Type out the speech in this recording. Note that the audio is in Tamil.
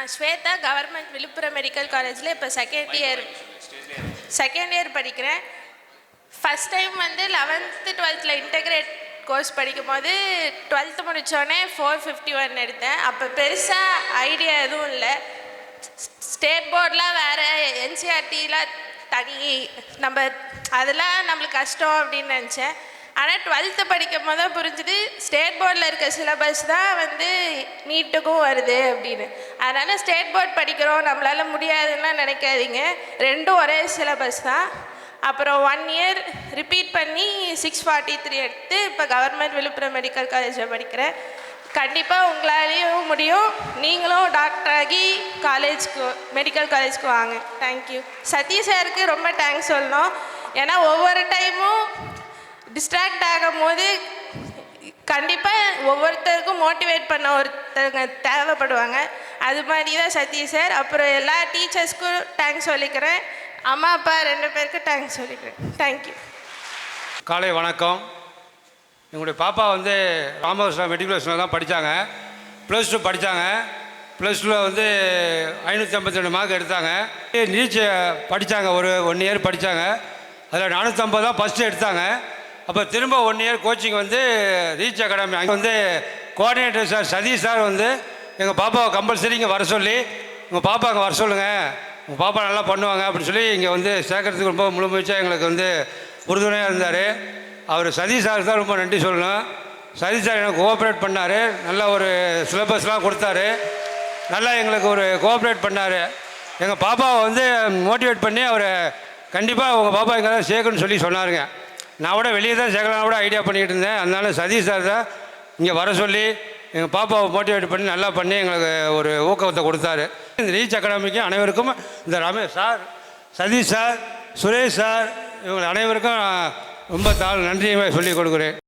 நான் ஸ்வேதா கவர்மெண்ட் விழுப்புரம் மெடிக்கல் காலேஜில் இப்போ செகண்ட் இயர் படிக்கிறேன். ஃபஸ்ட் டைம் வந்து 11th 12th இன்டெகிரேட் கோர்ஸ் படிக்கும் போது 12th முடித்தோடனே 451 எடுத்தேன். அப்போ பெருசாக ஐடியா எதுவும் இல்லை. ஸ்டேட் போர்டெலாம் வேறு, என்சிஆர்டிலாம் தனி, நம்ம அதெல்லாம் நம்மளுக்கு கஷ்டம் அப்படின்னு நினச்சேன். ஆனால் 12th படிக்கும் போது தான் புரிஞ்சுது ஸ்டேட் போர்டில் இருக்க சிலபஸ் தான் வந்து நீட்டுக்கும் வருது அப்படின்னு. அதனால் ஸ்டேட் போர்ட் படிக்கிறோம் நம்மளால் முடியாதுன்னா நினைக்காதீங்க, ரெண்டும் ஒரே சிலபஸ் தான். அப்புறம் 1 இயர் ரிப்பீட் பண்ணி 643 எடுத்து இப்போ கவர்மெண்ட் விழுப்புரம் மெடிக்கல் காலேஜில் படிக்கிறேன். கண்டிப்பாக உங்களாலேயும் முடியும். நீங்களும் டாக்டர் ஆகி மெடிக்கல் காலேஜ்க்கு வாங்க. தேங்க்யூ. சதீஷ் சாருக்கு ரொம்ப தேங்க்ஸ் சொல்லணும். ஏன்னா ஒவ்வொரு டைமும் டிஸ்ட்ராக்ட் ஆகும் போது கண்டிப்பாக ஒவ்வொருத்தருக்கும் மோட்டிவேட் பண்ண ஒருத்தருங்க தேவைப்படுவாங்க. அது மாதிரி தான் சதீஷ் சார். அப்புறம் எல்லா டீச்சர்ஸ்க்கும் தேங்க்ஸ் சொல்லிக்கிறேன். அம்மா அப்பா 2 பேருக்கும் தேங்க்ஸ் சொல்லிக்கிறேன். தேங்க்யூ. காலை வணக்கம். எங்களுடைய பாப்பா வந்து ராமகிருஷ்ணா மெட்ரிகுலேஷனில் தான் படித்தாங்க. +2 படித்தாங்க. +2 வந்து 552 மார்க் எடுத்தாங்க. நீட்ஸ் படித்தாங்க, ஒரு 1 இயர் படித்தாங்க. அதில் 450 தான் ஃபஸ்ட்டு எடுத்தாங்க. அப்போ திரும்ப 1 இயர் கோச்சிங் வந்து ரீச் அகாடமி அங்கே வந்து கோஆர்டினேட்டர் சார் சதீஷ் சார் வந்து எங்கள் பாப்பாவை கம்பல்சரி இங்கே வர சொல்லி, உங்கள் பாப்பா அங்கே வர சொல்லுங்கள், உங்கள் பாப்பா நல்லா பண்ணுவாங்க அப்படின்னு சொல்லி இங்கே வந்து சேர்க்கறதுக்கு ரொம்ப முழு முயற்சியாக எங்களுக்கு வந்து உறுதுணையாக இருந்தார். அவர் சதீஷ் சார் தான் ரொம்ப நன்றி சொல்லணும். சதீஷ் சார் எனக்கு கோஆப்ரேட் பண்ணார். நல்ல ஒரு சிலபஸ்லாம் கொடுத்தாரு. நல்லா எங்களுக்கு ஒரு கோஆப்ரேட் பண்ணார். எங்கள் பாப்பாவை வந்து மோட்டிவேட் பண்ணி அவரை கண்டிப்பாக உங்கள் பாப்பா இங்கே தான் சேர்க்கணும்னு சொல்லி சொன்னாருங்க. நான் கூட வெளியே தான் சேர்க்கலாம் கூட ஐடியா பண்ணிக்கிட்டு இருந்தேன். அதனால சதீஷ் சார் தான் இங்கே வர சொல்லி எங்கள் பாப்பாவை மோட்டிவேட் பண்ணி நல்லா பண்ணி எங்களுக்கு ஒரு ஊக்கத்தை கொடுத்தாரு. இந்த ரீச் அகாடமிக்கு அனைவருக்கும் இந்த Ramesh sir, Satish sir, Suresh sir, இவங்க அனைவருக்கும் ரொம்ப நன்றியை சொல்லிக் கொடுக்குறேன்.